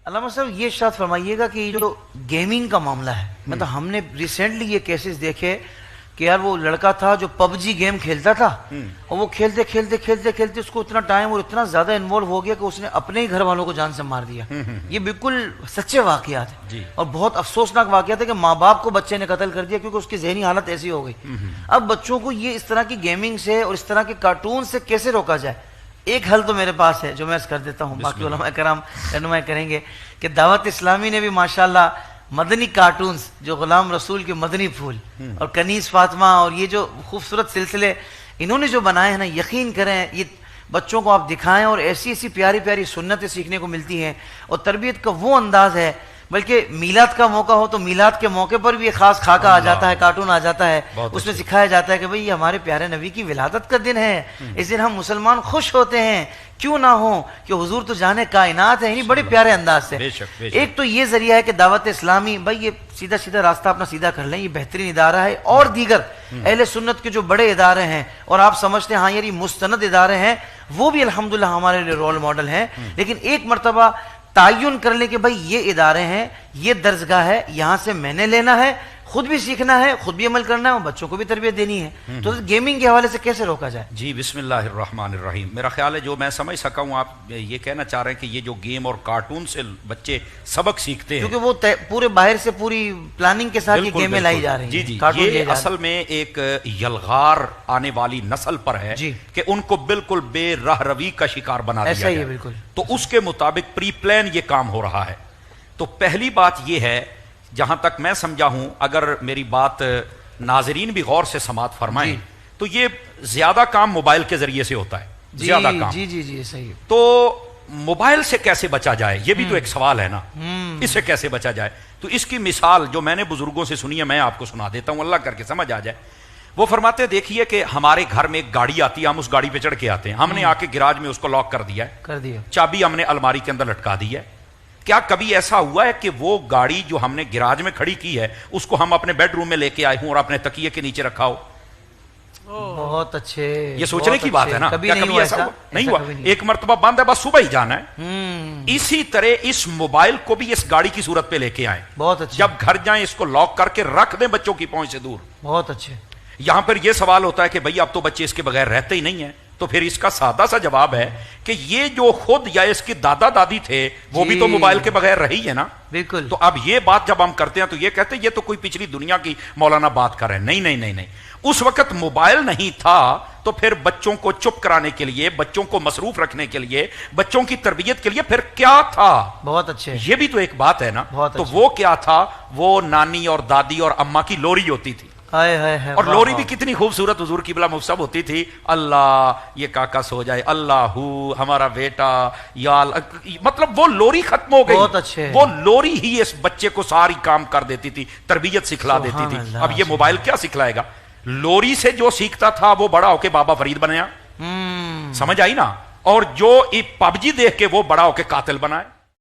علامہ صاحب یہ ارشاد فرمائیے گا کہ جو گیمنگ کا معاملہ ہے، مطلب ہم نے ریسنٹلی یہ کیسز دیکھے کہ یار وہ لڑکا تھا جو پب جی گیم کھیلتا تھا اور وہ کھیلتے کھیلتے کھیلتے کھیلتے اس کو اتنا ٹائم اور اتنا زیادہ انوالو ہو گیا کہ اس نے اپنے ہی گھر والوں کو جان سے مار دیا۔ یہ بالکل سچے واقعات ہیں اور بہت افسوسناک واقعات ہے کہ ماں باپ کو بچے نے قتل کر دیا کیونکہ اس کی ذہنی حالت ایسی ہو گئی۔ اب بچوں کو یہ اس طرح کی گیمنگ سے اور اس طرح کے کارٹون سے کیسے روکا جائے؟ ایک حل تو میرے پاس ہے جو میں کر دیتا ہوں، باقی علماء کرام رہنمائی کریں گے کہ دعوت اسلامی نے بھی ماشاءاللہ مدنی کارٹونز جو غلام رسول کے مدنی پھول اور کنیز فاطمہ اور یہ جو خوبصورت سلسلے انہوں نے جو بنائے ہیں نا، یقین کریں یہ بچوں کو آپ دکھائیں اور ایسی ایسی پیاری پیاری سنتیں سیکھنے کو ملتی ہیں اور تربیت کا وہ انداز ہے۔ بلکہ میلاد کا موقع ہو تو میلاد کے موقع پر بھی ایک خاص خاکہ آ جاتا ہے، کارٹون آ جاتا ہے، اس میں سکھایا جاتا ہے کہ بھئی یہ ہمارے پیارے نبی کی ولادت کا دن ہے، اس دن ہم مسلمان خوش ہوتے ہیں، کیوں نہ ہو کہ حضور تو جانے کائنات ہے، یعنی بڑے پیارے انداز سے۔ ایک تو یہ ذریعہ ہے کہ دعوت اسلامی بھئی یہ سیدھا سیدھا راستہ اپنا سیدھا کر لیں، یہ بہترین ادارہ ہے، اور دیگر اہل سنت کے جو بڑے ادارے ہیں اور آپ سمجھتے ہیں ہاں یار یہ مستند ادارے ہیں، وہ بھی الحمدللہ ہمارے لیے رول ماڈل ہیں، لیکن ایک مرتبہ تعین کر لیں کہ بھائی یہ ادارے ہیں، یہ درسگاہ ہے، یہاں سے میں نے لینا ہے، خود بھی سیکھنا ہے، خود بھی عمل کرنا ہے اور بچوں کو بھی تربیت دینی ہے۔ تو گیمنگ کے حوالے سے کیسے روکا جائے؟ جی بسم اللہ الرحمن الرحیم۔ میرا خیال ہے جو میں سمجھ سکا ہوں، آپ یہ کہنا چاہ رہے ہیں کہ یہ جو گیم اور کارٹون سے بچے سبق سیکھتے ہیں، کیونکہ وہ پورے باہر سے پوری پلاننگ کے ساتھ یہ گیمیں لائی جا رہی ہیں۔ جی یہ اصل میں ایک یلغار آنے والی نسل پر ہے کہ ان کو بالکل بے راہ روی کا شکار بنا دیا ہے بالکل۔ تو اس کے مطابق پری پلان یہ کام ہو رہا ہے۔ تو پہلی بات یہ ہے، جہاں تک میں سمجھا ہوں، اگر میری بات ناظرین بھی غور سے سماعت فرمائیں تو یہ زیادہ کام موبائل کے ذریعے سے ہوتا ہے، زیادہ کام۔ جی صحیح۔ تو موبائل سے کیسے بچا جائے، یہ بھی تو ایک سوال ہے نا، اس سے کیسے بچا جائے؟ تو اس کی مثال جو میں نے بزرگوں سے سنی ہے میں آپ کو سنا دیتا ہوں، اللہ کر کے سمجھ آ جائے۔ وہ فرماتے ہیں دیکھیے کہ ہمارے گھر میں ایک گاڑی آتی ہے، ہم اس گاڑی پہ چڑھ کے آتے ہیں، ہم نے آ کے گراج میں اس کو لاک کر دیا ہے، چابی ہم نے الماری کے اندر لٹکا دی ہے۔ کیا کبھی ایسا ہوا ہے کہ وہ گاڑی جو ہم نے گراج میں کھڑی کی ہے اس کو ہم اپنے بیڈ روم میں لے کے آئے ہوں اور اپنے تکیے کے نیچے رکھا ہو؟ بہت اچھے، یہ سوچنے کی بات ہے نا، کیا کبھی ایسا ہوا؟ نہیں ہوا۔ ایک مرتبہ بند ہے، بس صبح ہی جانا ہے۔ اسی طرح اس موبائل کو بھی اس گاڑی کی صورت پہ لے کے آئیں، بہت اچھے، جب گھر جائیں اس کو لاک کر کے رکھ دیں بچوں کی پہنچ سے دور۔ بہت اچھے۔ یہاں پر یہ سوال ہوتا ہے کہ بھئی اب تو بچے اس کے بغیر رہتے ہی نہیں ہیں، تو پھر اس کا سادہ سا جواب ہے کہ یہ جو خود یا اس کی دادا دادی تھے وہ بھی تو موبائل کے بغیر رہی ہے نا، بالکل۔ تو اب یہ بات جب ہم کرتے ہیں تو یہ کہتے ہیں یہ تو کوئی پچھلی دنیا کی مولانا بات کر رہے ہیں۔ نہیں، اس وقت موبائل نہیں تھا تو پھر بچوں کو چپ کرانے کے لیے، بچوں کو مصروف رکھنے کے لیے، بچوں کی تربیت کے لیے پھر کیا تھا؟ بہت اچھے، یہ بھی تو ایک بات ہے نا۔ تو وہ کیا تھا؟ وہ نانی اور دادی اور اماں کی لوری ہوتی تھی، اور لوری بھی کتنی خوبصورت حضور کی بلا مفصب ہوتی تھی، اللہ یہ کاکا سو جائے، اللہ ہمارا بیٹا، یا مطلب وہ لوری ختم ہو گئی، وہ لوری ہی اس بچے کو ساری کام کر دیتی تھی، تربیت سکھلا دیتی تھی۔ اب یہ موبائل کیا سکھلائے گا؟ لوری سے جو سیکھتا تھا وہ بڑا ہو کے بابا فرید بنیا، سمجھ آئی نا، اور جو پب جی دیکھ کے وہ بڑا ہو کے قاتل بنائے۔